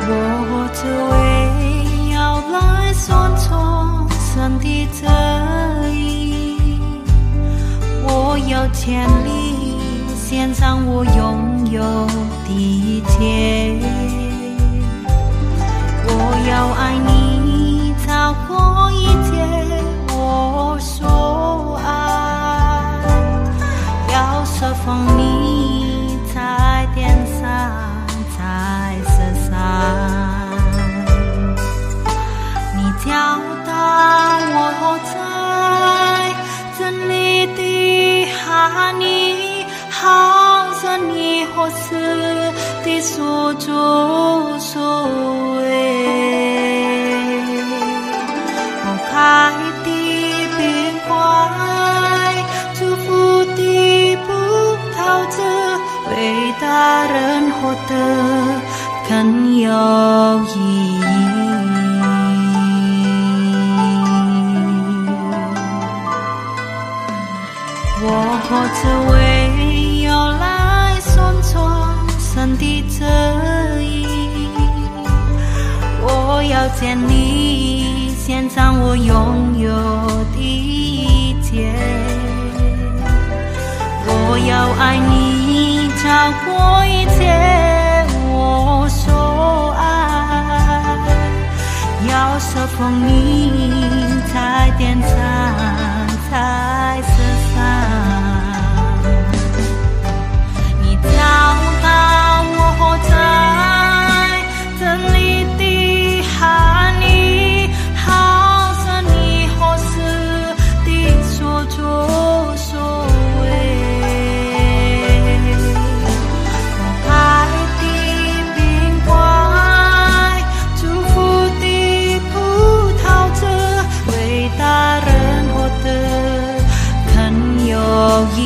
我只为要来顺从神的旨意，我要建立献上我拥有的一切，我要爱你超过一切我所爱，要释放你在天上在世上，你教导我在真理的哈尼，好像你何时的所作所为，我开的冰块，祝福的葡萄汁，为大人喝得更有意义。我只为要来顺从神的旨意，我要建立献上我拥有的一切，我要爱你超过一切我所爱，要释放你在天上在世上，你教导我在真理的哈尼，好像你何时的所作所为，我开的冰块，祝福的葡萄汁，为大人喝得更有意义。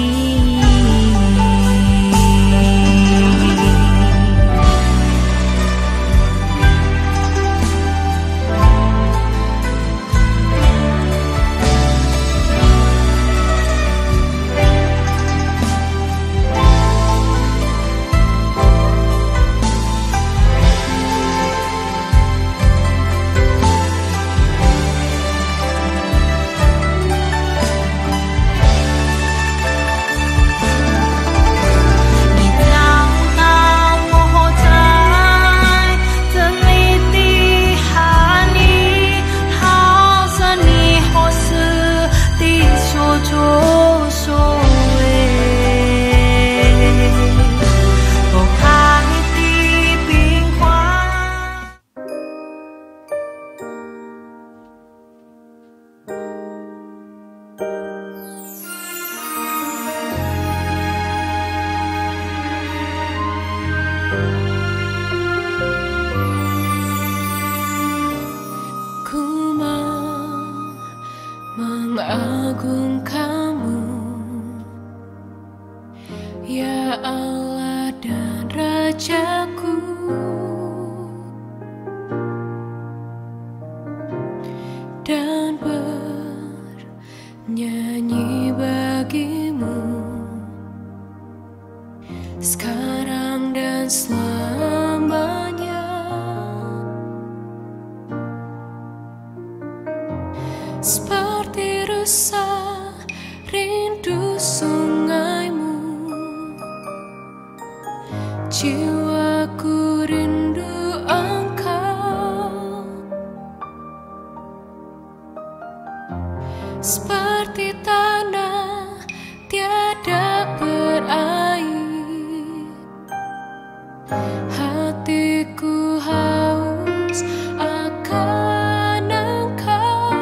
Mengagung kamu, ya Allah dan Rajaku, dan bernyanyi bagimu sekarang dan selamanya. Seperti rusa rindu sungaimu, jiwaku rindu engkau. Seperti tanah tiada berair, hatiku haus akan engkau.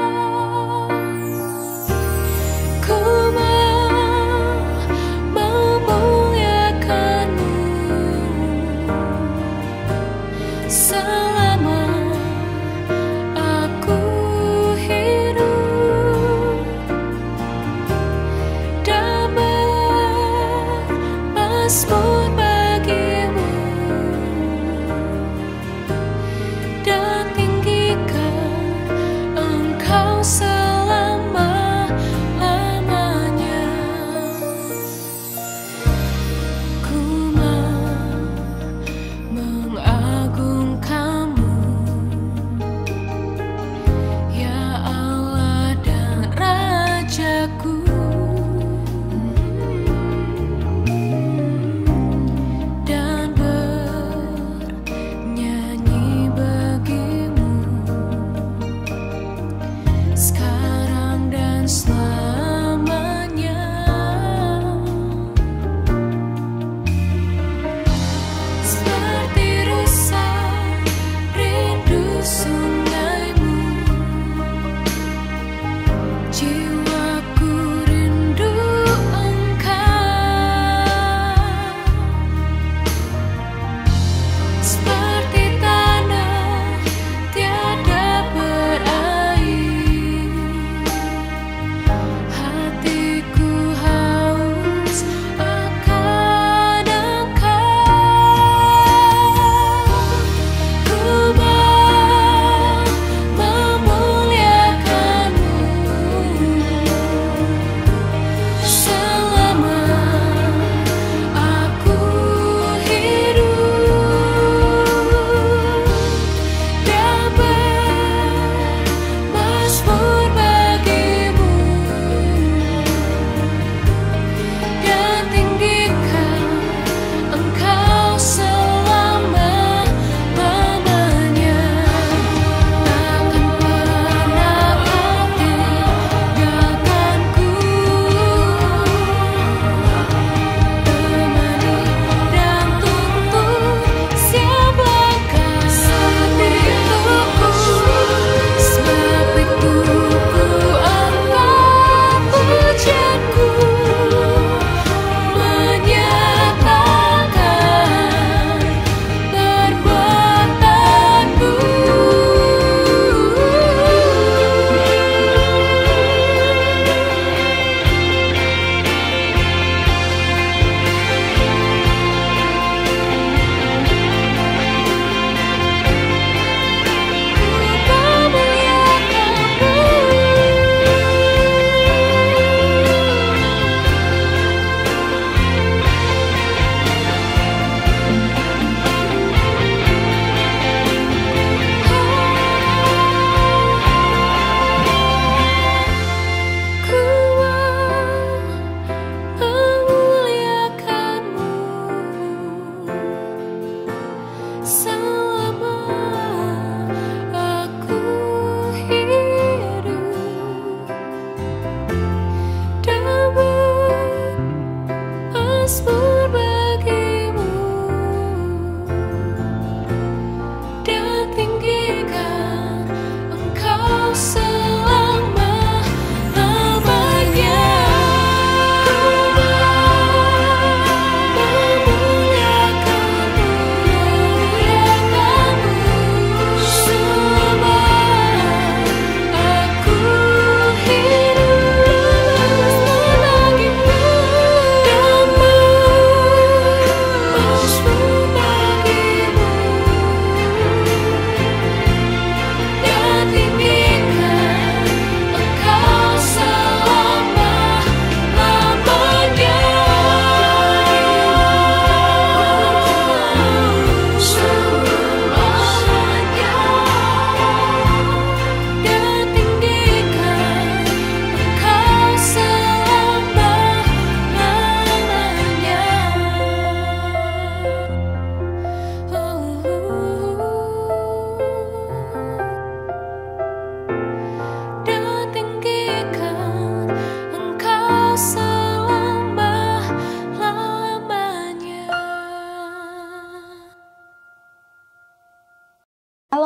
Ku memuliakanmu selama aku hidup, dan bermazmur bagimu, dan tinggikan engkau selama-lamanya. Ku mengagungkan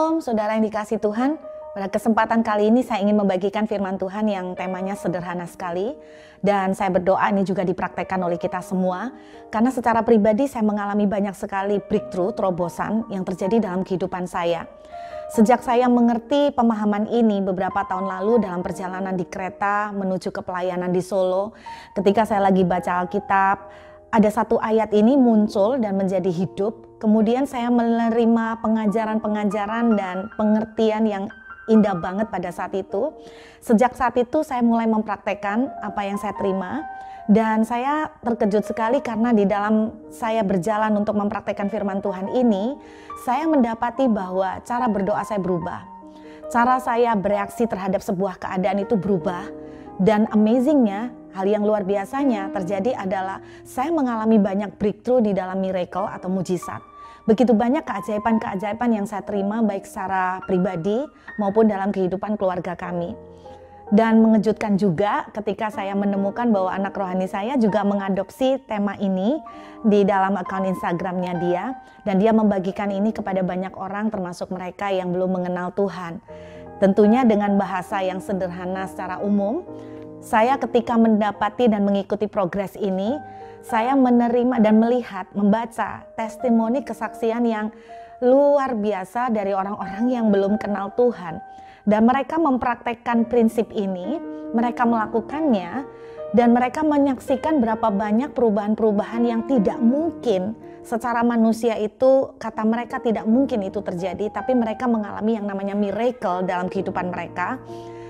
Shalom saudara yang dikasihi Tuhan. Pada kesempatan kali ini saya ingin membagikan firman Tuhan yang temanya sederhana sekali. Dan saya berdoa ini juga dipraktekkan oleh kita semua. Karena secara pribadi saya mengalami banyak sekali breakthrough, terobosan yang terjadi dalam kehidupan saya. Sejak saya mengerti pemahaman ini beberapa tahun lalu dalam perjalanan di kereta menuju ke pelayanan di Solo. Ketika saya lagi baca Alkitab, ada satu ayat ini muncul dan menjadi hidup. Kemudian saya menerima pengajaran-pengajaran dan pengertian yang indah banget pada saat itu. Sejak saat itu saya mulai mempraktekkan apa yang saya terima. Dan saya terkejut sekali karena di dalam saya berjalan untuk mempraktekkan firman Tuhan ini, saya mendapati bahwa cara berdoa saya berubah. Cara saya bereaksi terhadap sebuah keadaan itu berubah. Dan amazingnya, hal yang luar biasanya terjadi adalah saya mengalami banyak breakthrough di dalam miracle atau mujizat. Begitu banyak keajaiban-keajaiban yang saya terima baik secara pribadi maupun dalam kehidupan keluarga kami. Dan mengejutkan juga ketika saya menemukan bahwa anak rohani saya juga mengadopsi tema ini di dalam akun Instagramnya dia. Dan dia membagikan ini kepada banyak orang termasuk mereka yang belum mengenal Tuhan. Tentunya dengan bahasa yang sederhana secara umum. Saya ketika mendapati dan mengikuti progres ini, saya menerima dan melihat, membaca testimoni kesaksian yang luar biasa dari orang-orang yang belum kenal Tuhan. Dan mereka mempraktekkan prinsip ini, mereka melakukannya, dan mereka menyaksikan berapa banyak perubahan-perubahan yang tidak mungkin. Secara manusia itu, kata mereka tidak mungkin itu terjadi, tapi mereka mengalami yang namanya miracle dalam kehidupan mereka.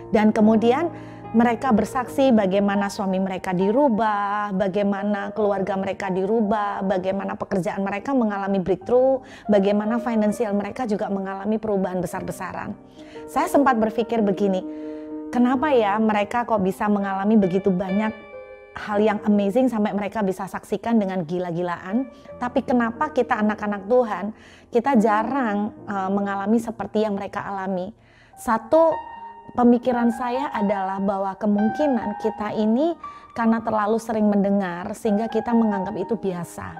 Dan kemudian mereka bersaksi bagaimana suami mereka dirubah, bagaimana keluarga mereka dirubah, bagaimana pekerjaan mereka mengalami breakthrough, bagaimana finansial mereka juga mengalami perubahan besar-besaran. Saya sempat berpikir begini, kenapa ya mereka kok bisa mengalami begitu banyak hal yang amazing sampai mereka bisa saksikan dengan gila-gilaan. Tapi kenapa kita anak-anak Tuhan, kita jarang mengalami seperti yang mereka alami. Satu, pemikiran saya adalah bahwa kemungkinan kita ini karena terlalu sering mendengar sehingga kita menganggap itu biasa.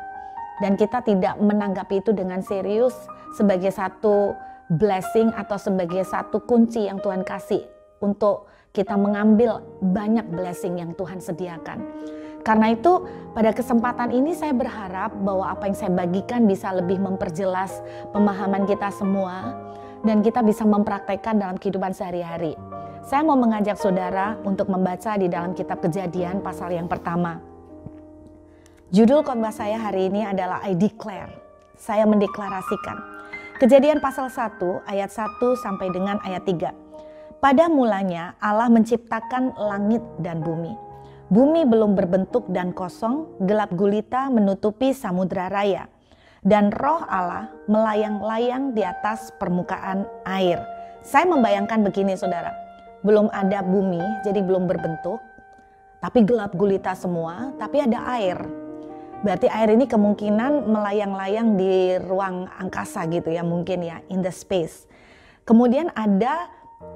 Dan kita tidak menanggapi itu dengan serius sebagai satu blessing atau sebagai satu kunci yang Tuhan kasih untuk kita mengambil banyak blessing yang Tuhan sediakan. Karena itu pada kesempatan ini saya berharap bahwa apa yang saya bagikan bisa lebih memperjelas pemahaman kita semua dan kita bisa mempraktekkan dalam kehidupan sehari-hari. Saya mau mengajak saudara untuk membaca di dalam kitab Kejadian pasal yang pertama. Judul khotbah saya hari ini adalah I Declare. Saya mendeklarasikan. Kejadian pasal 1 ayat 1 sampai dengan ayat 3. Pada mulanya Allah menciptakan langit dan bumi. Bumi belum berbentuk dan kosong, gelap gulita menutupi samudra raya. Dan roh Allah melayang-layang di atas permukaan air. Saya membayangkan begini saudara, belum ada bumi jadi belum berbentuk, tapi gelap gulita semua, tapi ada air. Berarti air ini kemungkinan melayang-layang di ruang angkasa gitu ya mungkin ya, in the space. Kemudian ada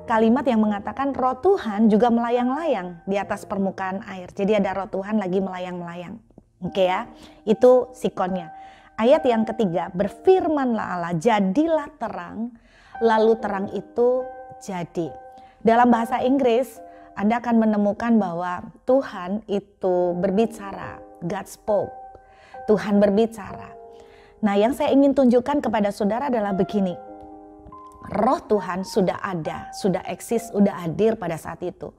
kalimat yang mengatakan roh Tuhan juga melayang-layang di atas permukaan air. Jadi ada roh Tuhan lagi melayang-layang. Oke ya, itu sikonnya. Ayat yang ketiga, berfirmanlah Allah, jadilah terang, lalu terang itu jadi. Dalam bahasa Inggris, Anda akan menemukan bahwa Tuhan itu berbicara, God spoke. Tuhan berbicara. Nah, yang saya ingin tunjukkan kepada saudara adalah begini. Roh Tuhan sudah ada, sudah eksis, sudah hadir pada saat itu.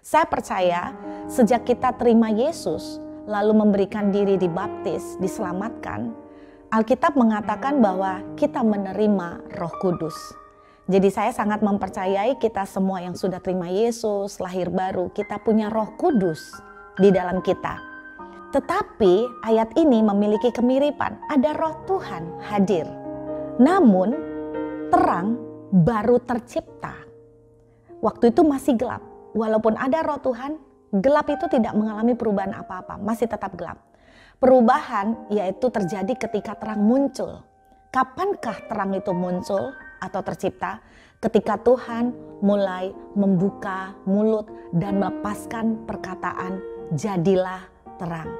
Saya percaya sejak kita terima Yesus, lalu memberikan diri dibaptis, diselamatkan, Alkitab mengatakan bahwa kita menerima Roh Kudus. Jadi saya sangat mempercayai kita semua yang sudah terima Yesus, lahir baru, kita punya Roh Kudus di dalam kita. Tetapi ayat ini memiliki kemiripan, ada Roh Tuhan hadir. Namun terang baru tercipta. Waktu itu masih gelap. Walaupun ada Roh Tuhan, gelap itu tidak mengalami perubahan apa-apa, masih tetap gelap. Perubahan yaitu terjadi ketika terang muncul. Kapankah terang itu muncul atau tercipta? Ketika Tuhan mulai membuka mulut dan melepaskan perkataan, jadilah terang.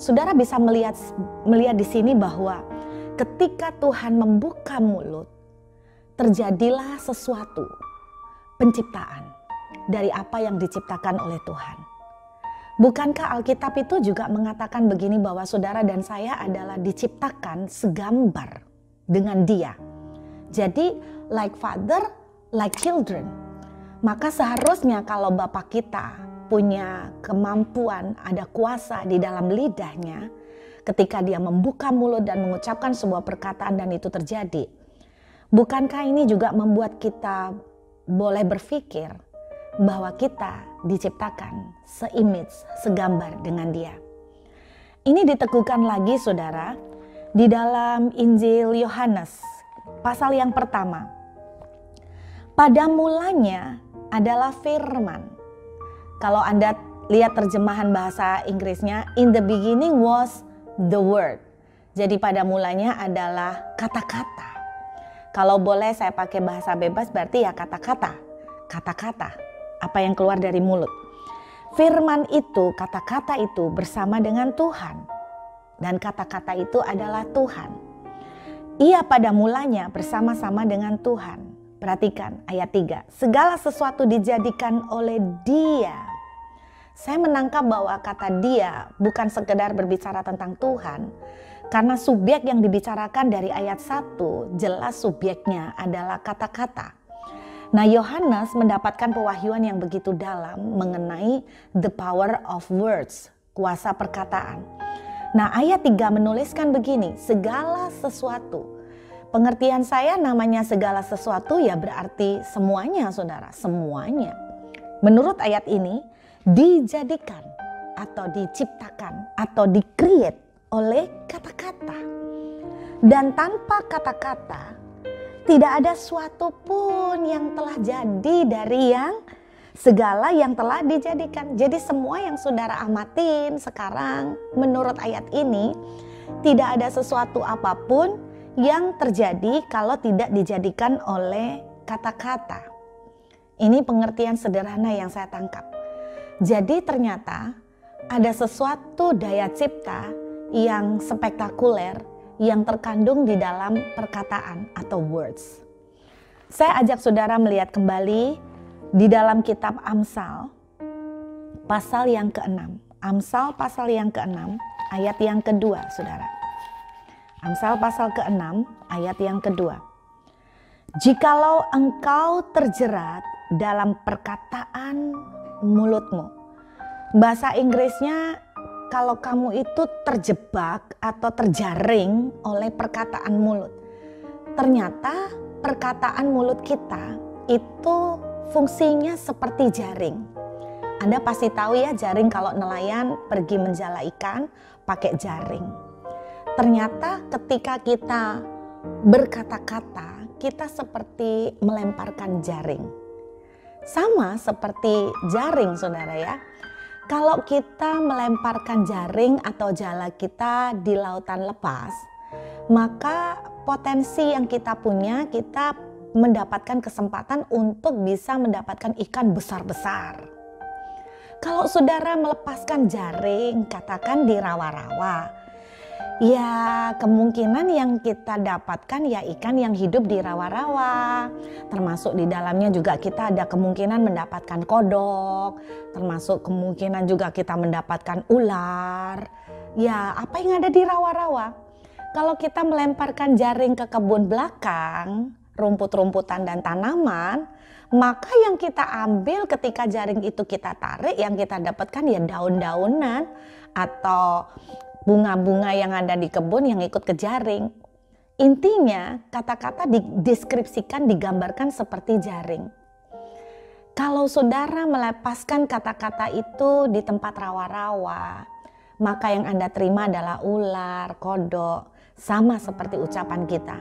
Saudara bisa melihat di sini bahwa ketika Tuhan membuka mulut, terjadilah sesuatu, penciptaan dari apa yang diciptakan oleh Tuhan. Bukankah Alkitab itu juga mengatakan begini bahwa saudara dan saya adalah diciptakan segambar dengan Dia. Jadi like father, like children. Maka seharusnya kalau Bapa kita punya kemampuan, ada kuasa di dalam lidahnya, ketika Dia membuka mulut dan mengucapkan sebuah perkataan dan itu terjadi, bukankah ini juga membuat kita boleh berpikir bahwa kita diciptakan seimage, segambar dengan Dia. Ini diteguhkan lagi saudara di dalam Injil Yohanes pasal yang pertama. Pada mulanya adalah firman. Kalau Anda lihat terjemahan bahasa Inggrisnya, in the beginning was the word. Jadi pada mulanya adalah kata-kata. Kalau boleh saya pakai bahasa bebas berarti ya kata-kata. Kata-kata, apa yang keluar dari mulut. Firman itu, kata-kata itu bersama dengan Tuhan. Dan kata-kata itu adalah Tuhan. Ia pada mulanya bersama-sama dengan Tuhan. Perhatikan ayat 3. Segala sesuatu dijadikan oleh Dia. Saya menangkap bahwa kata Dia bukan sekedar berbicara tentang Tuhan. Karena subjek yang dibicarakan dari ayat 1 jelas subjeknya adalah kata-kata. Nah, Yohanes mendapatkan pewahyuan yang begitu dalam mengenai the power of words, kuasa perkataan. Nah, ayat 3 menuliskan begini, segala sesuatu. Pengertian saya namanya segala sesuatu ya berarti semuanya saudara, semuanya. Menurut ayat ini dijadikan atau diciptakan atau di-create oleh kata-kata. Dan tanpa kata-kata tidak ada suatu pun yang telah jadi dari yang segala yang telah dijadikan. Jadi semua yang saudara amatin sekarang menurut ayat ini tidak ada sesuatu apapun yang terjadi kalau tidak dijadikan oleh kata-kata. Ini pengertian sederhana yang saya tangkap. Jadi ternyata ada sesuatu daya cipta yang spektakuler yang terkandung di dalam perkataan atau words. Saya ajak saudara melihat kembali di dalam kitab Amsal pasal yang ke-6. Amsal pasal yang ke-6 ayat yang kedua saudara. Amsal pasal ke-6 ayat yang kedua. Jikalau engkau terjerat dalam perkataan mulutmu. Bahasa Inggrisnya kalau kamu itu terjebak atau terjaring oleh perkataan mulut. Ternyata perkataan mulut kita itu fungsinya seperti jaring. Anda pasti tahu ya jaring kalau nelayan pergi menjala ikan pakai jaring. Ternyata ketika kita berkata-kata, kita seperti melemparkan jaring. Sama seperti jaring saudara ya. Kalau kita melemparkan jaring atau jala kita di lautan lepas, maka potensi yang kita punya, kita mendapatkan kesempatan untuk bisa mendapatkan ikan besar-besar. Kalau saudara melepaskan jaring, katakan di rawa-rawa, ya kemungkinan yang kita dapatkan ya ikan yang hidup di rawa-rawa. Termasuk di dalamnya juga kita ada kemungkinan mendapatkan kodok. Termasuk kemungkinan juga kita mendapatkan ular. Ya apa yang ada di rawa-rawa. Kalau kita melemparkan jaring ke kebun belakang, rumput-rumputan dan tanaman, maka yang kita ambil ketika jaring itu kita tarik, yang kita dapatkan ya daun-daunan atau bunga-bunga yang ada di kebun yang ikut ke jaring. Intinya kata-kata dideskripsikan, digambarkan seperti jaring. Kalau saudara melepaskan kata-kata itu di tempat rawa-rawa, maka yang Anda terima adalah ular, kodok, sama seperti ucapan kita.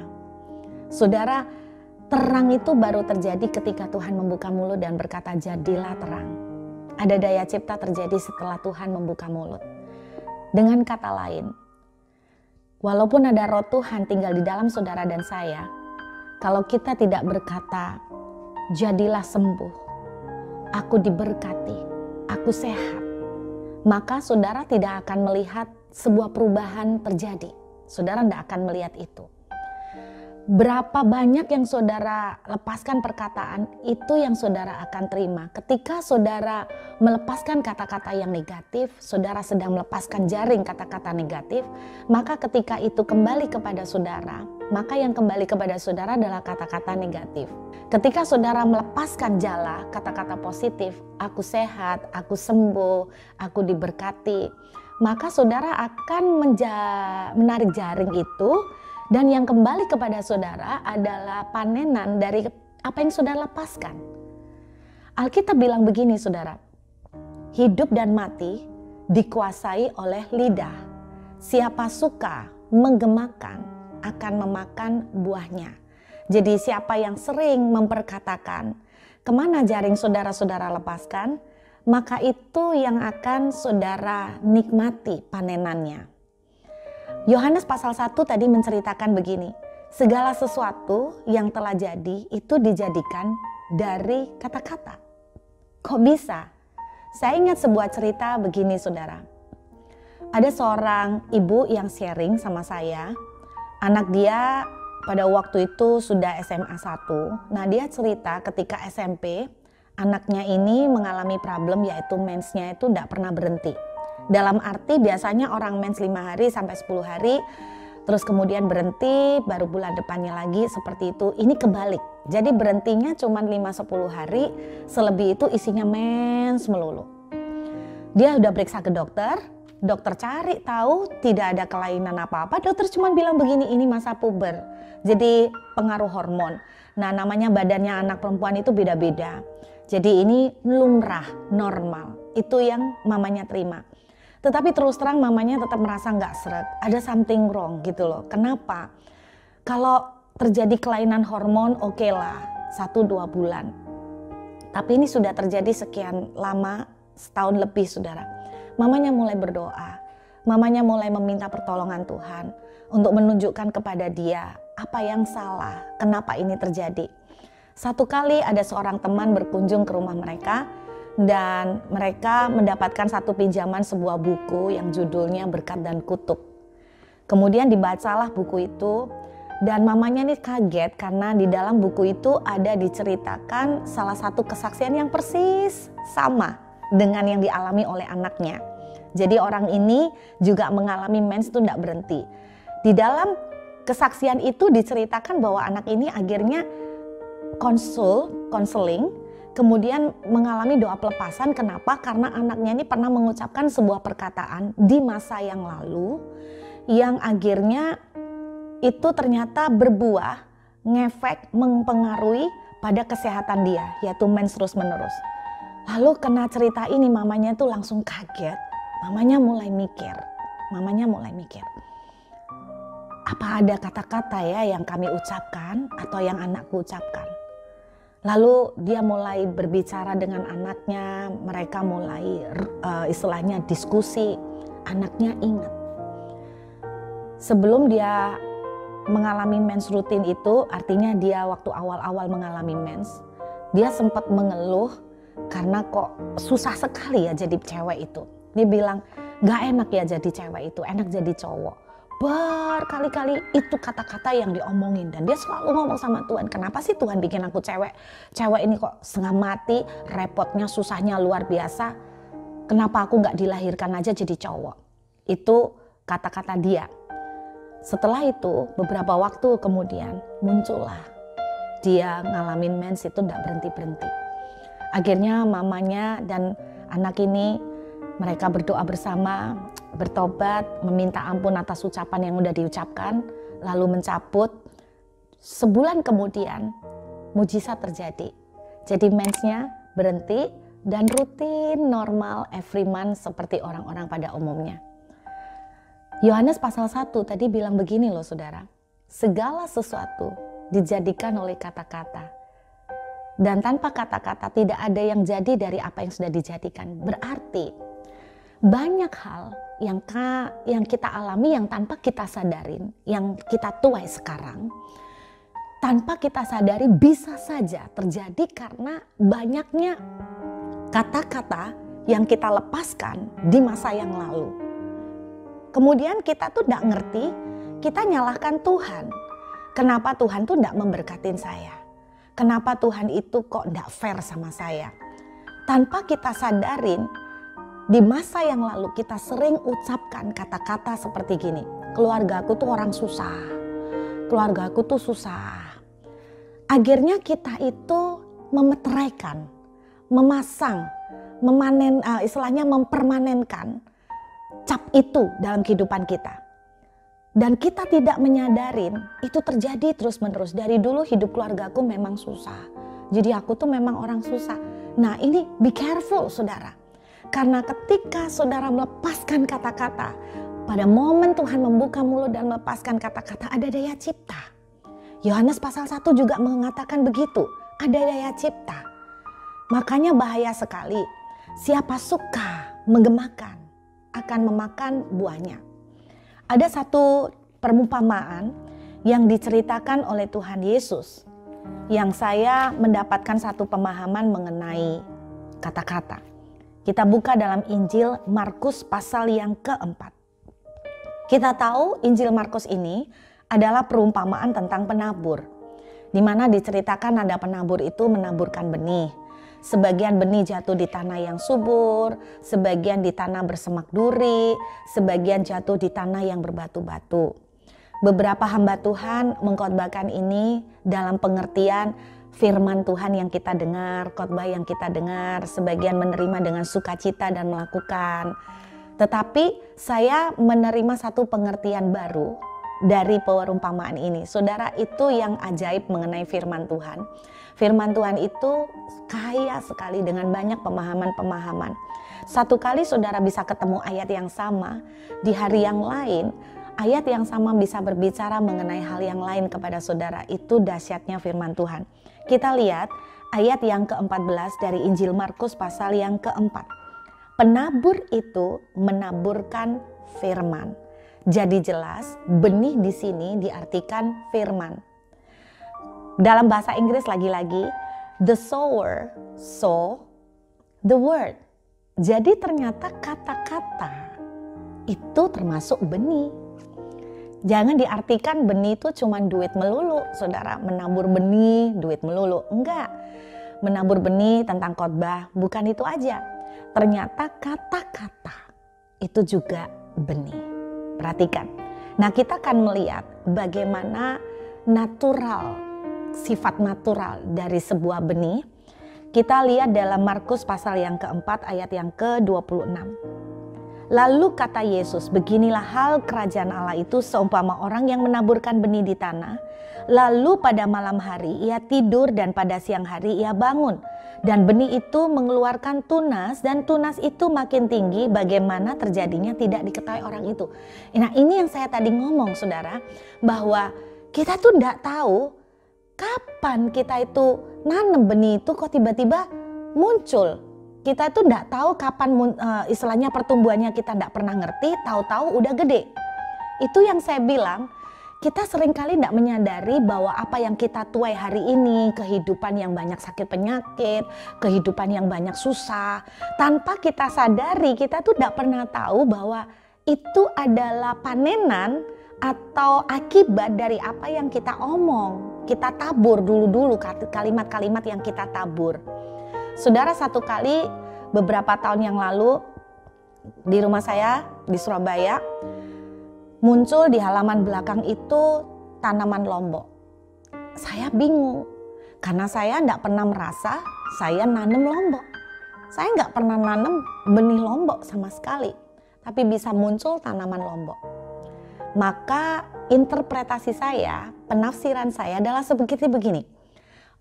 Saudara, terang itu baru terjadi ketika Tuhan membuka mulut dan berkata jadilah terang. Ada daya cipta terjadi setelah Tuhan membuka mulut. Dengan kata lain, walaupun ada roh Tuhan tinggal di dalam saudara dan saya, kalau kita tidak berkata, jadilah sembuh, aku diberkati, aku sehat, maka saudara tidak akan melihat sebuah perubahan terjadi. Saudara tidak akan melihat itu. Berapa banyak yang saudara lepaskan perkataan, itu yang saudara akan terima. Ketika saudara melepaskan kata-kata yang negatif, saudara sedang melepaskan jaring kata-kata negatif, maka ketika itu kembali kepada saudara, maka yang kembali kepada saudara adalah kata-kata negatif. Ketika saudara melepaskan jala kata-kata positif, aku sehat, aku sembuh, aku diberkati, maka saudara akan menarik jaring itu. Dan yang kembali kepada saudara adalah panenan dari apa yang saudara lepaskan. Alkitab bilang begini saudara, hidup dan mati dikuasai oleh lidah. Siapa suka menggemakan akan memakan buahnya. Jadi siapa yang sering memperkatakan kemana jaring saudara-saudara lepaskan, maka itu yang akan saudara nikmati panenannya. Yohanes pasal 1 tadi menceritakan begini, segala sesuatu yang telah jadi itu dijadikan dari kata-kata. Kok bisa? Saya ingat sebuah cerita begini saudara. Ada seorang ibu yang sharing sama saya, anak dia pada waktu itu sudah SMA 1. Nah dia cerita ketika SMP, anaknya ini mengalami problem yaitu mensnya itu tidak pernah berhenti. Dalam arti biasanya orang mens 5 hari sampai 10 hari, terus kemudian berhenti, baru bulan depannya lagi seperti itu. Ini kebalik, jadi berhentinya cuma 5-10 hari, selebih itu isinya mens melulu. Dia udah periksa ke dokter cari tahu tidak ada kelainan apa-apa, dokter cuma bilang begini, ini masa puber, jadi pengaruh hormon. Nah namanya badannya anak perempuan itu beda-beda, jadi ini lumrah, normal, itu yang mamanya terima. Tetapi terus terang mamanya tetap merasa nggak seret, ada something wrong gitu loh. Kenapa? Kalau terjadi kelainan hormon oke lah, 1-2 bulan. Tapi ini sudah terjadi sekian lama, setahun lebih saudara. Mamanya mulai berdoa, mamanya mulai meminta pertolongan Tuhan untuk menunjukkan kepada dia apa yang salah, kenapa ini terjadi. Satu kali ada seorang teman berkunjung ke rumah mereka, dan mereka mendapatkan satu pinjaman sebuah buku yang judulnya Berkat dan Kutuk. Kemudian dibacalah buku itu dan mamanya ini kaget karena di dalam buku itu ada diceritakan salah satu kesaksian yang persis sama dengan yang dialami oleh anaknya. Jadi orang ini juga mengalami mens itu tidak berhenti. Di dalam kesaksian itu diceritakan bahwa anak ini akhirnya konseling, kemudian mengalami doa pelepasan. Kenapa? Karena anaknya ini pernah mengucapkan sebuah perkataan di masa yang lalu yang akhirnya itu ternyata berbuah, ngefek, mempengaruhi pada kesehatan dia, yaitu mens terus menerus. Lalu kena cerita ini mamanya itu langsung kaget, mamanya mulai mikir. Apa ada kata-kata ya yang kami ucapkan atau yang anakku ucapkan? Lalu dia mulai berbicara dengan anaknya, mereka mulai istilahnya diskusi. Anaknya ingat, sebelum dia mengalami mens rutin itu, artinya dia waktu awal-awal mengalami mens, dia sempat mengeluh karena kok susah sekali ya jadi cewek itu. Dia bilang, gak enak ya jadi cewek itu, enak jadi cowok. Berkali-kali itu kata-kata yang diomongin dan dia selalu ngomong sama Tuhan, kenapa sih Tuhan bikin aku cewek? Cewek ini kok setengah mati, repotnya, susahnya luar biasa. Kenapa aku gak dilahirkan aja jadi cowok? Itu kata-kata dia. Setelah itu beberapa waktu kemudian muncullah dia ngalamin mens itu gak berhenti-berhenti. Akhirnya mamanya dan anak ini mereka berdoa bersama, bertobat, meminta ampun atas ucapan yang udah diucapkan, lalu mencabut. Sebulan kemudian, mujizat terjadi. Jadi mensnya berhenti dan rutin normal every month seperti orang-orang pada umumnya. Yohanes pasal 1 tadi bilang begini loh saudara, segala sesuatu dijadikan oleh kata-kata. Dan tanpa kata-kata tidak ada yang jadi dari apa yang sudah dijadikan. Berarti banyak hal yang kita alami yang tanpa kita sadarin, yang kita tuai sekarang, tanpa kita sadari bisa saja terjadi karena banyaknya kata-kata yang kita lepaskan di masa yang lalu. Kemudian kita tuh tidak ngerti, kita nyalahkan Tuhan. kenapa Tuhan tuh tidak memberkatin saya? Kenapa Tuhan itu kok tidak fair sama saya? Tanpa kita sadarin, di masa yang lalu kita sering ucapkan kata-kata seperti gini, keluargaku tuh orang susah, keluargaku tuh susah. Akhirnya kita itu memeteraikan, memasang, memanen, istilahnya mempermanenkan cap itu dalam kehidupan kita. Dan kita tidak menyadarin itu terjadi terus menerus. Dari dulu hidup keluargaku memang susah. Jadi aku tuh memang orang susah. Nah ini be careful saudara. Karena ketika saudara melepaskan kata-kata, pada momen Tuhan membuka mulut dan melepaskan kata-kata, ada daya cipta. Yohanes pasal 1 juga mengatakan begitu. Ada daya cipta. Makanya bahaya sekali. Siapa suka menggemakan akan memakan buahnya. Ada satu perumpamaan yang diceritakan oleh Tuhan Yesus yang saya mendapatkan satu pemahaman mengenai kata-kata. Kita buka dalam Injil Markus pasal yang keempat. Kita tahu Injil Markus ini adalah perumpamaan tentang penabur, di mana diceritakan ada penabur itu menaburkan benih. Sebagian benih jatuh di tanah yang subur, sebagian di tanah bersemak duri, sebagian jatuh di tanah yang berbatu-batu. Beberapa hamba Tuhan mengkhotbahkan ini dalam pengertian firman Tuhan yang kita dengar, khotbah yang kita dengar, sebagian menerima dengan sukacita dan melakukan. Tetapi saya menerima satu pengertian baru dari perumpamaan ini. Saudara, itu yang ajaib mengenai firman Tuhan. Firman Tuhan itu kaya sekali dengan banyak pemahaman-pemahaman. Satu kali saudara bisa ketemu ayat yang sama, di hari yang lain ayat yang sama bisa berbicara mengenai hal yang lain kepada saudara. Itu dahsyatnya firman Tuhan. Kita lihat ayat yang ke-14 dari Injil Markus pasal yang keempat. Penabur itu menaburkan firman. Jadi jelas benih di sini diartikan firman. Dalam bahasa Inggris lagi-lagi, the sower sow the word. Jadi ternyata kata-kata itu termasuk benih. Jangan diartikan benih itu cuma duit melulu, saudara. Menabur benih, duit melulu. Enggak. Menabur benih tentang khotbah, bukan itu aja. Ternyata kata-kata itu juga benih. Perhatikan. Nah, kita akan melihat bagaimana sifat natural dari sebuah benih. Kita lihat dalam Markus pasal yang keempat ayat yang ke-26. Lalu kata Yesus, beginilah hal kerajaan Allah itu seumpama orang yang menaburkan benih di tanah. Lalu pada malam hari ia tidur dan pada siang hari ia bangun. Dan benih itu mengeluarkan tunas dan tunas itu makin tinggi, bagaimana terjadinya tidak diketahui orang itu. Nah ini yang saya tadi ngomong saudara, bahwa kita tuh tidak tahu kapan kita itu nanam benih itu kok tiba-tiba muncul. Kita itu tidak tahu kapan istilahnya pertumbuhannya, kita tidak pernah ngerti, tahu-tahu udah gede. Itu yang saya bilang, kita seringkali tidak menyadari bahwa apa yang kita tuai hari ini, kehidupan yang banyak sakit penyakit, kehidupan yang banyak susah, tanpa kita sadari kita tuh tidak pernah tahu bahwa itu adalah panenan atau akibat dari apa yang kita omong, kita tabur dulu-dulu kalimat-kalimat yang kita tabur. Saudara, satu kali beberapa tahun yang lalu di rumah saya di Surabaya muncul di halaman belakang itu tanaman lombok. Saya bingung karena saya tidak pernah merasa saya nanam lombok. Saya nggak pernah nanam benih lombok sama sekali, tapi bisa muncul tanaman lombok. Maka interpretasi saya, penafsiran saya adalah seperti begini.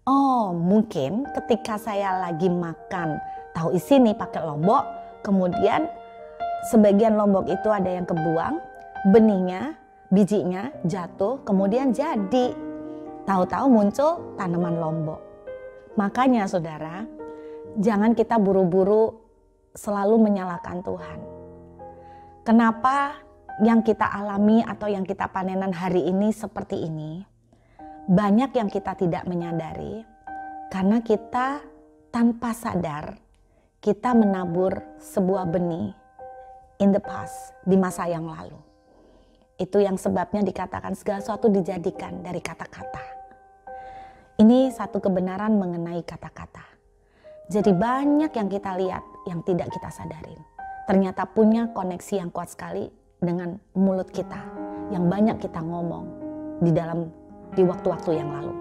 Oh, mungkin ketika saya lagi makan tahu isi nih pakai lombok, kemudian sebagian lombok itu ada yang kebuang, benihnya, bijinya jatuh, kemudian jadi. Tahu-tahu muncul tanaman lombok. Makanya saudara, jangan kita buru-buru selalu menyalahkan Tuhan. Kenapa yang kita alami atau yang kita panenan hari ini seperti ini? Banyak yang kita tidak menyadari karena kita tanpa sadar kita menabur sebuah benih in the past, di masa yang lalu. Itu yang sebabnya dikatakan segala sesuatu dijadikan dari kata-kata. Ini satu kebenaran mengenai kata-kata. Jadi banyak yang kita lihat yang tidak kita sadarin. Ternyata punya koneksi yang kuat sekali dengan mulut kita. Yang banyak kita ngomong di waktu-waktu yang lalu.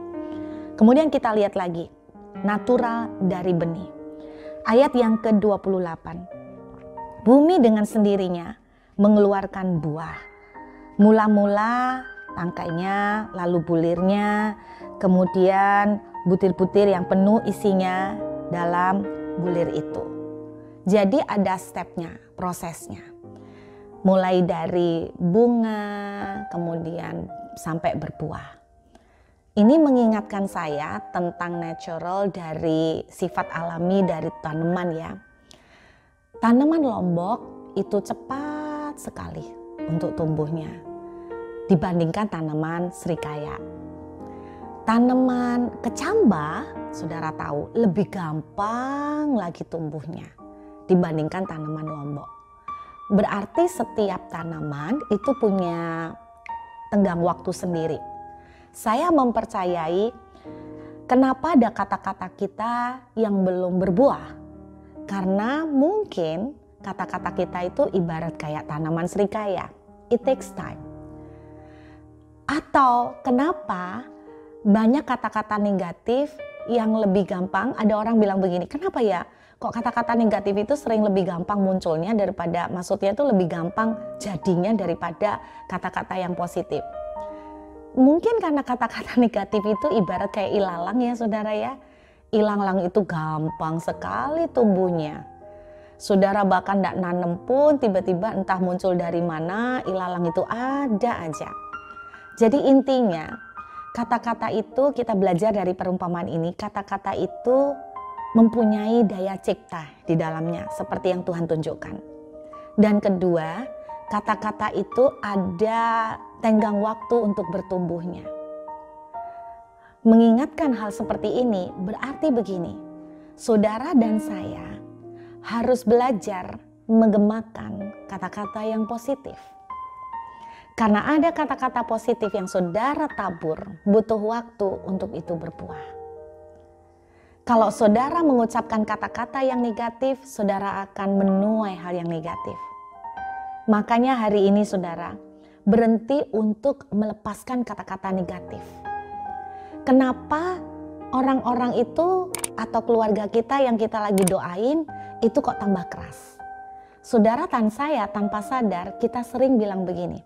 Kemudian kita lihat lagi, natural dari benih. Ayat yang ke-28. Bumi dengan sendirinya mengeluarkan buah. Mula-mula tangkainya, lalu bulirnya, kemudian butir-butir yang penuh isinya dalam bulir itu. Jadi ada stepnya, prosesnya. Mulai dari bunga, kemudian sampai berbuah. Ini mengingatkan saya tentang natural dari sifat alami dari tanaman ya. Tanaman lombok itu cepat sekali untuk tumbuhnya dibandingkan tanaman serikaya. Tanaman kecambah, saudara tahu, lebih gampang lagi tumbuhnya dibandingkan tanaman lombok. Berarti setiap tanaman itu punya tenggang waktu sendiri. Saya mempercayai kenapa ada kata-kata kita yang belum berbuah. Karena mungkin kata-kata kita itu ibarat kayak tanaman serikaya. It takes time. Atau kenapa banyak kata-kata negatif yang lebih gampang, ada orang bilang begini, kenapa ya kok kata-kata negatif itu sering lebih gampang munculnya daripada, maksudnya itu lebih gampang jadinya daripada kata-kata yang positif. Mungkin karena kata-kata negatif itu ibarat kayak ilalang ya saudara ya. Ilalang itu gampang sekali tumbuhnya. Saudara bahkan tidak nanam pun tiba-tiba entah muncul dari mana, ilalang itu ada aja. Jadi intinya kata-kata itu kita belajar dari perumpamaan ini, kata-kata itu mempunyai daya cipta di dalamnya seperti yang Tuhan tunjukkan. Dan kedua, kata-kata itu ada tenggang waktu untuk bertumbuhnya. Mengingatkan hal seperti ini berarti begini, saudara dan saya harus belajar menggemakan kata-kata yang positif. Karena ada kata-kata positif yang saudara tabur, butuh waktu untuk itu berbuah. Kalau saudara mengucapkan kata-kata yang negatif, saudara akan menuai hal yang negatif. Makanya hari ini saudara, berhenti untuk melepaskan kata-kata negatif. Kenapa orang-orang itu atau keluarga kita yang kita lagi doain itu kok tambah keras? Saudara dan saya tanpa sadar kita sering bilang begini,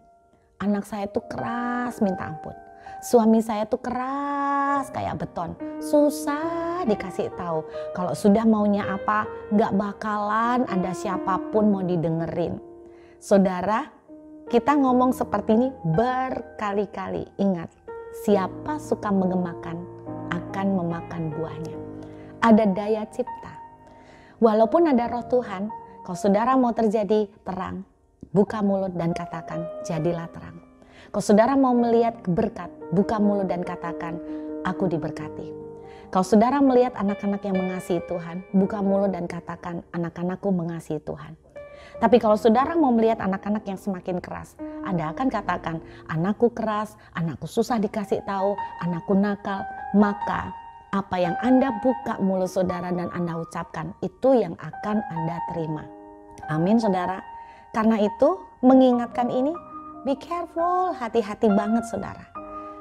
anak saya tuh keras minta ampun, suami saya tuh keras kayak beton, susah dikasih tahu. Kalau sudah maunya apa nggak bakalan ada siapapun mau didengerin. Saudara, kita ngomong seperti ini berkali-kali. Ingat, siapa suka mengemakan akan memakan buahnya. Ada daya cipta. Walaupun ada roh Tuhan, kalau saudara mau terjadi terang, buka mulut dan katakan, jadilah terang. Kalau saudara mau melihat berkat, buka mulut dan katakan, aku diberkati. Kalau saudara melihat anak-anak yang mengasihi Tuhan, buka mulut dan katakan, anak-anakku mengasihi Tuhan. Tapi kalau saudara mau melihat anak-anak yang semakin keras, Anda akan katakan, anakku keras, anakku susah dikasih tahu, anakku nakal. Maka apa yang Anda buka mulut saudara dan Anda ucapkan, itu yang akan Anda terima. Amin saudara. Karena itu mengingatkan ini, be careful, hati-hati banget saudara.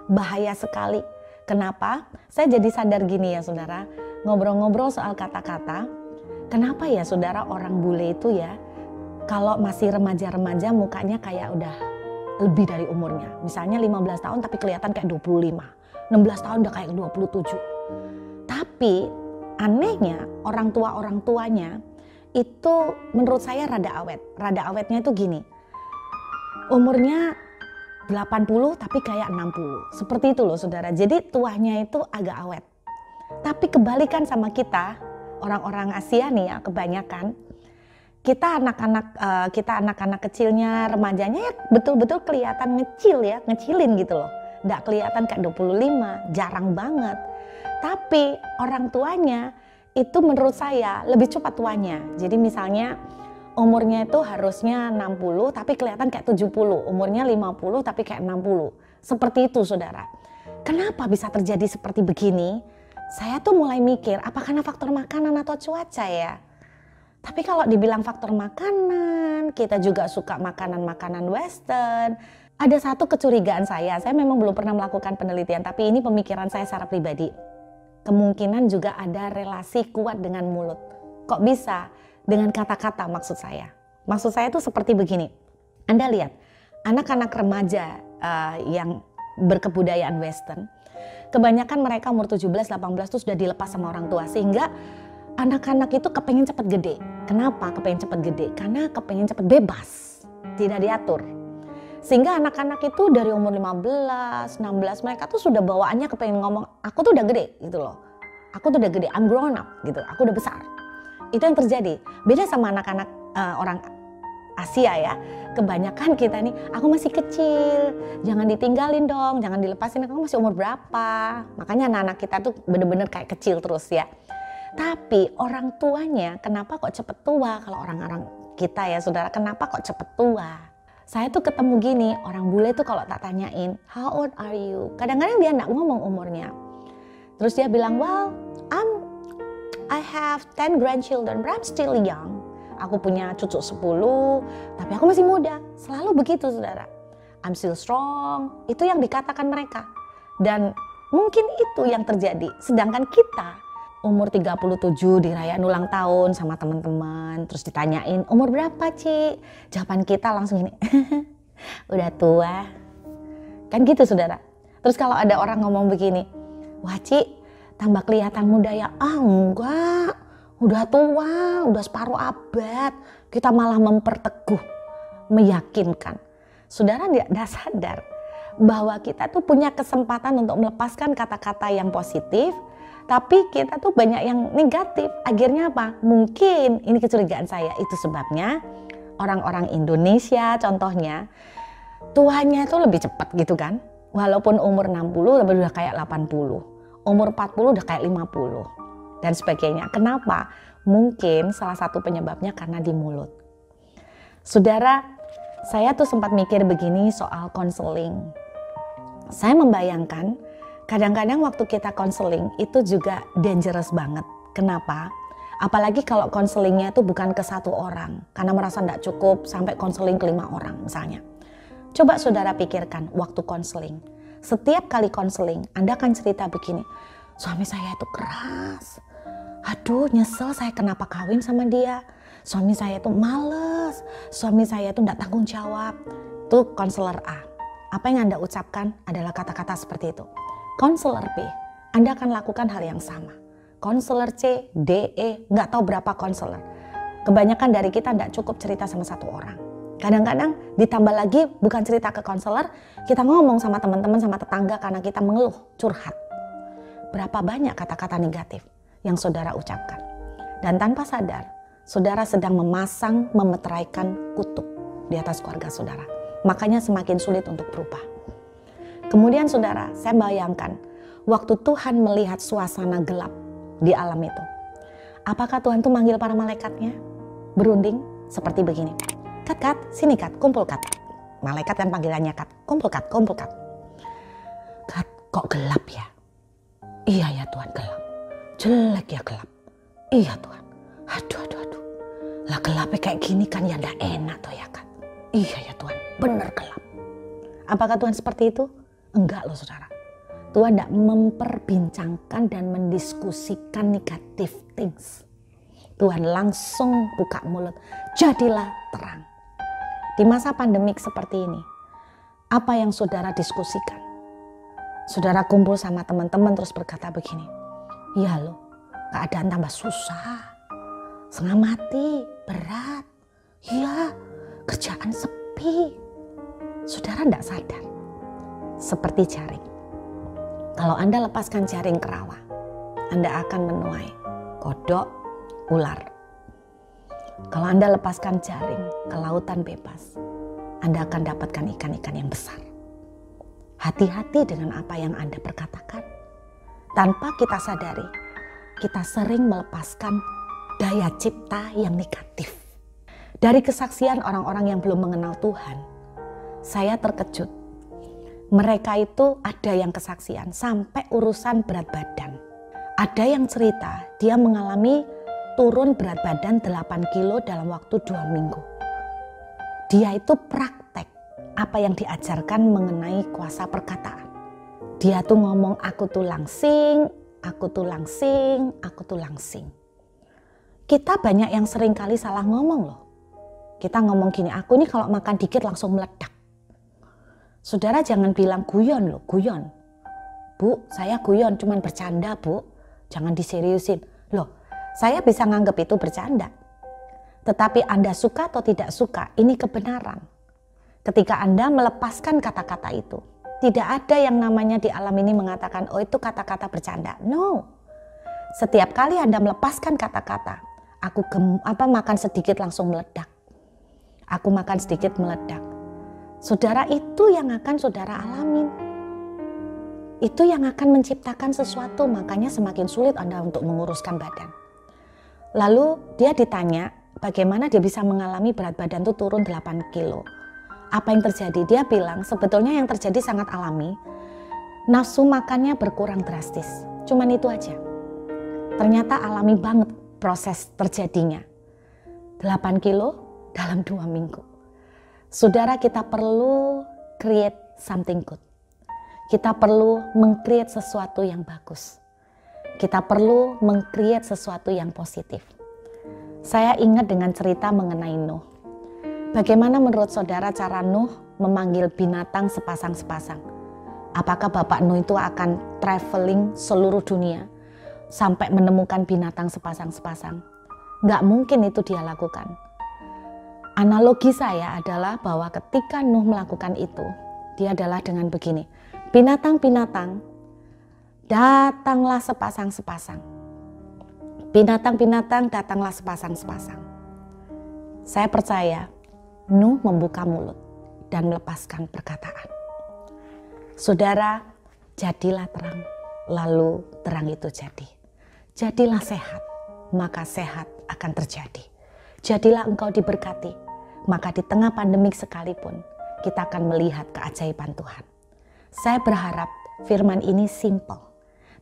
Bahaya sekali. Kenapa? Saya jadi sadar gini ya saudara, ngobrol-ngobrol soal kata-kata. Kenapa ya saudara orang bule itu ya, kalau masih remaja-remaja mukanya kayak udah lebih dari umurnya. Misalnya 15 tahun tapi kelihatan kayak 25. 16 tahun udah kayak 27. Tapi anehnya orang tuanya itu menurut saya rada awet. Rada awetnya itu gini. Umurnya 80 tapi kayak 60. Seperti itu loh saudara. Jadi tuanya itu agak awet. Tapi kebalikan sama kita, orang-orang Asia nih ya kebanyakan. Kita anak-anak kecilnya, remajanya ya betul-betul kelihatan ngecil ya, ngecilin gitu loh. Nggak kelihatan kayak 25, jarang banget. Tapi orang tuanya itu menurut saya lebih cepat tuanya. Jadi misalnya umurnya itu harusnya 60 tapi kelihatan kayak 70, umurnya 50 tapi kayak 60. Seperti itu saudara. Kenapa bisa terjadi seperti begini? Saya tuh mulai mikir, apa karena faktor makanan atau cuaca ya? Tapi kalau dibilang faktor makanan, kita juga suka makanan-makanan western. Ada satu kecurigaan saya memang belum pernah melakukan penelitian, tapi ini pemikiran saya secara pribadi. Kemungkinan juga ada relasi kuat dengan mulut. Kok bisa? Dengan kata-kata maksud saya. Maksud saya itu seperti begini. Anda lihat, anak-anak remaja yang berkebudayaan western, kebanyakan mereka umur 17-18 itu sudah dilepas sama orang tua, sehingga anak-anak itu kepengen cepat gede. Kenapa kepengen cepat gede? Karena kepengen cepat bebas, tidak diatur. Sehingga anak-anak itu dari umur 15, 16 mereka tuh sudah bawaannya kepengen ngomong, aku tuh udah gede gitu loh. Aku tuh udah gede, I'm grown up gitu, aku udah besar. Itu yang terjadi. Beda sama anak-anak orang Asia ya. Kebanyakan kita nih, aku masih kecil, jangan ditinggalin dong, jangan dilepasin, kamu masih umur berapa. Makanya anak-anak kita tuh bener-bener kayak kecil terus ya. Tapi orang tuanya kenapa kok cepet tua? Kalau orang-orang kita ya saudara, kenapa kok cepet tua? Saya tuh ketemu gini, orang bule tuh kalau tak tanyain, how old are you? Kadang-kadang dia nggak ngomong umurnya. Terus dia bilang, well, I have 10 grandchildren, but I'm still young. Aku punya cucu 10, tapi aku masih muda. Selalu begitu saudara. I'm still strong, itu yang dikatakan mereka. Dan mungkin itu yang terjadi. Sedangkan kita umur 37 dirayain ulang tahun sama teman-teman. Terus ditanyain, umur berapa Ci? Jawaban kita langsung gini, udah tua. Kan gitu saudara. Terus kalau ada orang ngomong begini, wah Ci, tambah kelihatan muda ya. Ah enggak, udah tua, udah separuh abad. Kita malah memperteguh, meyakinkan. Saudara tidak sadar bahwa kita tuh punya kesempatan untuk melepaskan kata-kata yang positif, tapi kita tuh banyak yang negatif. Akhirnya apa? Mungkin, ini kecurigaan saya, itu sebabnya orang-orang Indonesia contohnya, tuanya itu lebih cepat gitu kan. Walaupun umur 60 tapi udah kayak 80. Umur 40 udah kayak 50 dan sebagainya. Kenapa? Mungkin salah satu penyebabnya karena di mulut. Saudara, saya tuh sempat mikir begini soal konseling. Saya membayangkan kadang-kadang waktu kita konseling itu juga dangerous banget. Kenapa? Apalagi kalau konselingnya itu bukan ke satu orang karena merasa tidak cukup sampai konseling ke 5 orang misalnya. Coba saudara pikirkan waktu konseling. Setiap kali konseling, Anda akan cerita begini, suami saya itu keras, aduh nyesel saya kenapa kawin sama dia, suami saya itu males, suami saya itu tidak tanggung jawab. Itu konselor A. Apa yang Anda ucapkan adalah kata-kata seperti itu. Konselor B, Anda akan lakukan hal yang sama. Konselor C, D, E, nggak tahu berapa konselor. Kebanyakan dari kita tidak cukup cerita sama satu orang. Kadang-kadang ditambah lagi bukan cerita ke konselor, kita ngomong sama teman-teman, sama tetangga karena kita mengeluh, curhat. Berapa banyak kata-kata negatif yang saudara ucapkan. Dan tanpa sadar, saudara sedang memasang, memeteraikan kutuk di atas keluarga saudara. Makanya semakin sulit untuk berubah. Kemudian saudara, saya bayangkan waktu Tuhan melihat suasana gelap di alam itu. Apakah Tuhan tuh manggil para malaikatnya? Berunding seperti begini. Kat, sini Kat, kumpul Kat. Malaikat yang panggilannya Kat, kumpul Kat, kumpul Kat. Kat, kok gelap ya? Iya ya Tuhan, gelap. Jelek ya gelap. Iya Tuhan. Aduh. Lah gelapnya kayak gini kan ya ndak enak tuh ya Kat. Iya ya Tuhan, bener gelap. Apakah Tuhan seperti itu? Enggak loh saudara. Tuhan tidak memperbincangkan dan mendiskusikan negative things. Tuhan langsung buka mulut, jadilah terang. Di masa pandemik seperti ini, apa yang saudara diskusikan? Saudara kumpul sama teman-teman terus berkata begini, ya loh, keadaan tambah susah, setengah mati, berat, ya kerjaan sepi. Saudara tidak sadar, seperti jaring. Kalau Anda lepaskan jaring ke rawa, Anda akan menuai kodok, ular. Kalau Anda lepaskan jaring ke lautan bebas, Anda akan dapatkan ikan-ikan yang besar. Hati-hati dengan apa yang Anda perkatakan. Tanpa kita sadari, kita sering melepaskan daya cipta yang negatif. Dari kesaksian orang-orang yang belum mengenal Tuhan, saya terkejut. Mereka itu ada yang kesaksian sampai urusan berat badan. Ada yang cerita dia mengalami turun berat badan 8 kilo dalam waktu 2 minggu. Dia itu praktek apa yang diajarkan mengenai kuasa perkataan. Dia tuh ngomong aku tuh langsing, aku tuh langsing, aku tuh langsing. Kita banyak yang sering kali salah ngomong loh. Kita ngomong gini, aku ini kalau makan dikit langsung meledak. Saudara jangan bilang guyon loh, guyon. Bu, saya guyon, cuman bercanda bu. Jangan diseriusin. Loh, saya bisa nganggap itu bercanda. Tetapi Anda suka atau tidak suka, ini kebenaran. Ketika Anda melepaskan kata-kata itu, tidak ada yang namanya di alam ini mengatakan, oh itu kata-kata bercanda. No. Setiap kali Anda melepaskan kata-kata, aku makan sedikit langsung meledak. Aku makan sedikit meledak. Saudara, itu yang akan saudara alamin. Itu yang akan menciptakan sesuatu, makanya semakin sulit Anda untuk menguruskan badan. Lalu dia ditanya, bagaimana dia bisa mengalami berat badan itu turun 8 kilo. Apa yang terjadi? Dia bilang sebetulnya yang terjadi sangat alami. Nafsu makannya berkurang drastis. Cuman itu aja. Ternyata alami banget proses terjadinya. 8 kilo dalam 2 minggu. Saudara, kita perlu create something good. Kita perlu meng-create sesuatu yang bagus. Kita perlu meng-create sesuatu yang positif. Saya ingat dengan cerita mengenai Nuh. Bagaimana menurut saudara cara Nuh memanggil binatang sepasang-sepasang? Apakah Bapak Nuh itu akan traveling seluruh dunia sampai menemukan binatang sepasang-sepasang? Nggak mungkin itu dia lakukan. Analogi saya adalah bahwa ketika Nuh melakukan itu, dia adalah dengan begini. Binatang-binatang, datanglah sepasang-sepasang. Binatang-binatang, datanglah sepasang-sepasang. Saya percaya Nuh membuka mulut dan melepaskan perkataan. Saudara, jadilah terang, lalu terang itu jadi. Jadilah sehat, maka sehat akan terjadi. Jadilah engkau diberkati, maka di tengah pandemik sekalipun kita akan melihat keajaiban Tuhan. Saya berharap firman ini simple,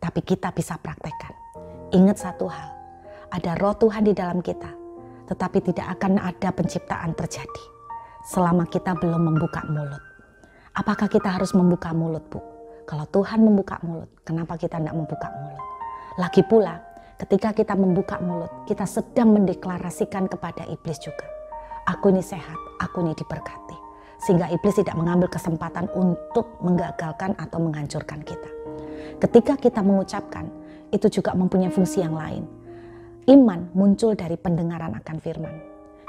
tapi kita bisa praktekkan. Ingat satu hal, ada roh Tuhan di dalam kita, tetapi tidak akan ada penciptaan terjadi selama kita belum membuka mulut. Apakah kita harus membuka mulut, Bu? Kalau Tuhan membuka mulut, kenapa kita tidak membuka mulut? Lagi pula, ketika kita membuka mulut, kita sedang mendeklarasikan kepada iblis juga. Aku ini sehat, aku ini diberkati. Sehingga iblis tidak mengambil kesempatan untuk menggagalkan atau menghancurkan kita. Ketika kita mengucapkan, itu juga mempunyai fungsi yang lain. Iman muncul dari pendengaran akan firman.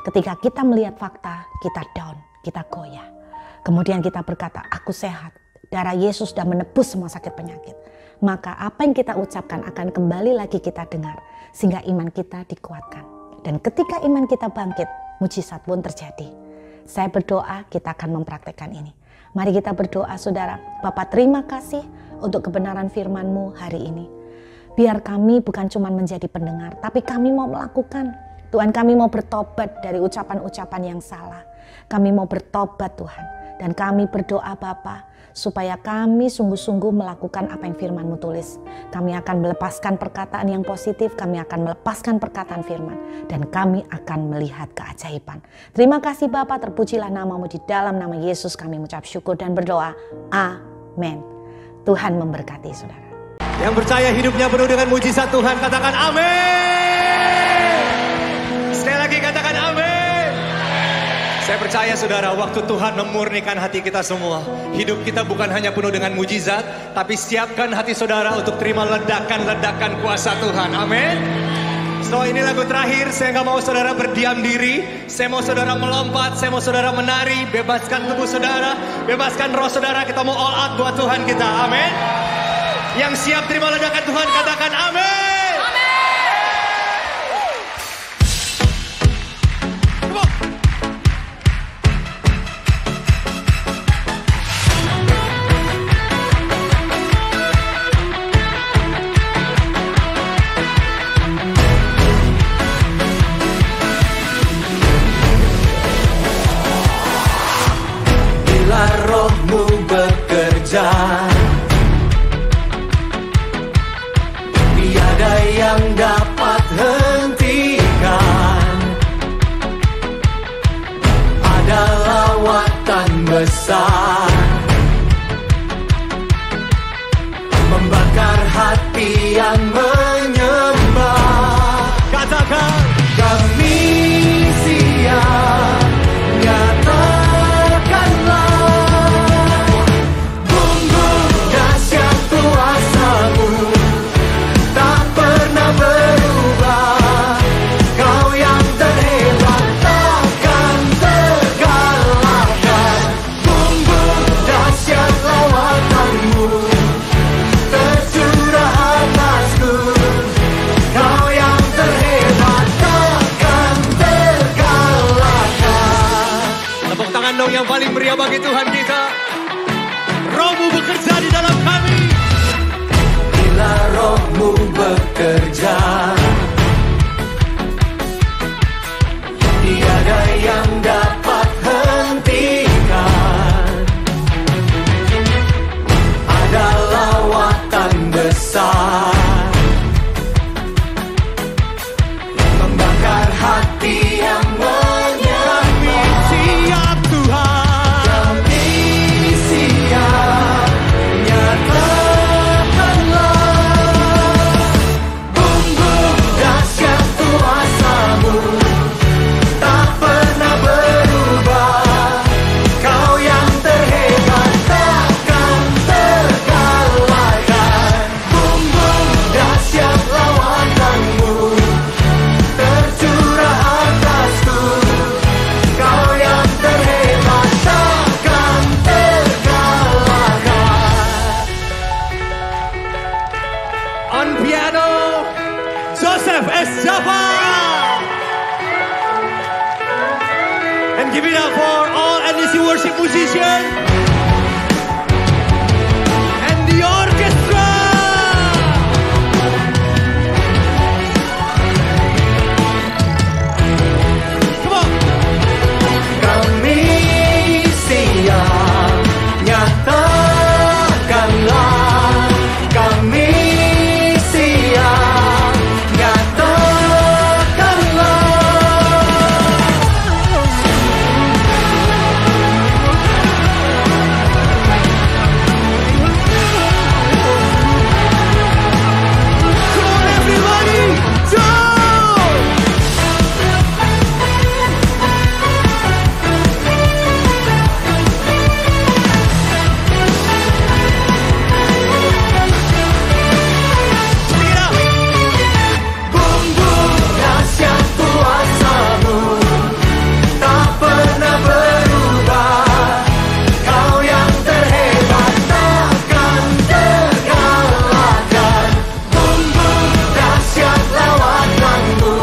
Ketika kita melihat fakta, kita down, kita goyah. Kemudian kita berkata, aku sehat. Darah Yesus sudah menebus semua sakit penyakit. Maka apa yang kita ucapkan akan kembali lagi kita dengar. Sehingga iman kita dikuatkan. Dan ketika iman kita bangkit, mujizat pun terjadi. Saya berdoa kita akan mempraktekkan ini. Mari kita berdoa saudara. Bapa, terima kasih untuk kebenaran firman-Mu hari ini. Biar kami bukan cuma menjadi pendengar, tapi kami mau melakukan. Tuhan, kami mau bertobat dari ucapan-ucapan yang salah. Kami mau bertobat Tuhan. Dan kami berdoa Bapa, supaya kami sungguh-sungguh melakukan apa yang firman-Mu tulis. Kami akan melepaskan perkataan yang positif, kami akan melepaskan perkataan firman. Dan kami akan melihat keajaiban. Terima kasih Bapa, terpujilah nama-Mu, di dalam nama Yesus kami mengucap syukur dan berdoa. Amin. Tuhan memberkati saudara. Yang percaya hidupnya penuh dengan mujizat Tuhan, katakan amin. Sekali lagi katakan amin. Saya percaya saudara, waktu Tuhan memurnikan hati kita semua, hidup kita bukan hanya penuh dengan mujizat, tapi siapkan hati saudara untuk terima ledakan-ledakan kuasa Tuhan. Amin. So ini lagu terakhir, saya nggak mau saudara berdiam diri. Saya mau saudara melompat, saya mau saudara menari. Bebaskan tubuh saudara, bebaskan roh saudara. Kita mau all out buat Tuhan kita. Amin. Yang siap terima ledakan Tuhan, katakan amin. bagi Tuhan kita. Roh-Mu bekerja di dalam kami. Bila Roh-Mu bekerja, tiada yang dapat hentikan. Ada lawatan besar membakar hati yang menyala. Siap Tuhan, kami siap. Nyatakanlah bumbu dahsyat kuasa-Mu, tak pernah berubah. Kau yang terhebat, takkan terkalahkan. Bumbu dahsyat lawanan-Mu tercurah atasku. Kau yang terhebat, takkan terkalahkan. On piano, Joseph S. Java. And give it up for all NDC worship musicians and the orchestra. Come on. Kami siap, nyatakanlah. Kami siap, nyatakanlah. Come on everybody, jump! Pick it up. Bumbu dahsyat kuasa-Mu tak pernah berubah. Kau yang terhebat, takkan terkalahkan. Bumbu dahsyat lawanan-Mu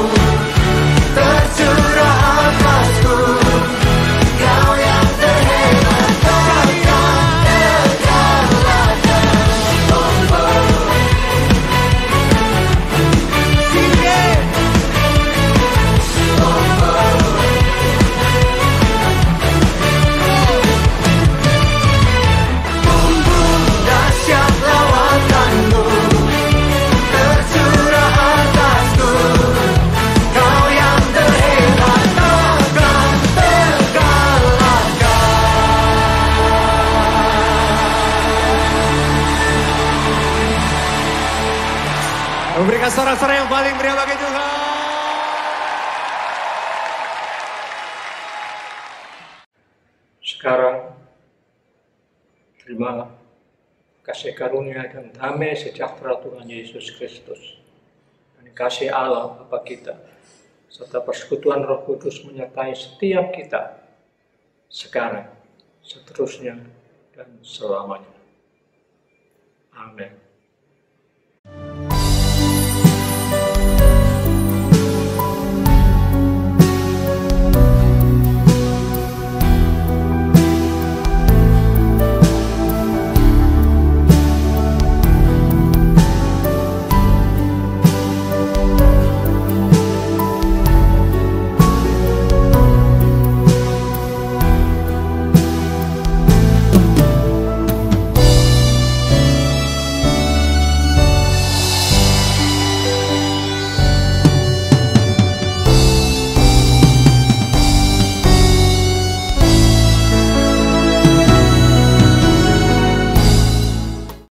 tercurah atasku. Kau yang terhebat, takkan terkalahkan. Bumbu Sini. Bumbu dahsyat lawanan-Mu tercurah atasku. Kau yang terhebat, takkan terkalahkan. Memberikan sorak-sorai yang paling meriah bagi Tuhan. Sekarang, terimalah kasih karunia dan damai sejahtera Tuhan Yesus Kristus, dan kasih Allah Bapa kita, serta persekutuan Roh Kudus menyertai setiap kita, sekarang, seterusnya, dan selamanya. Amin.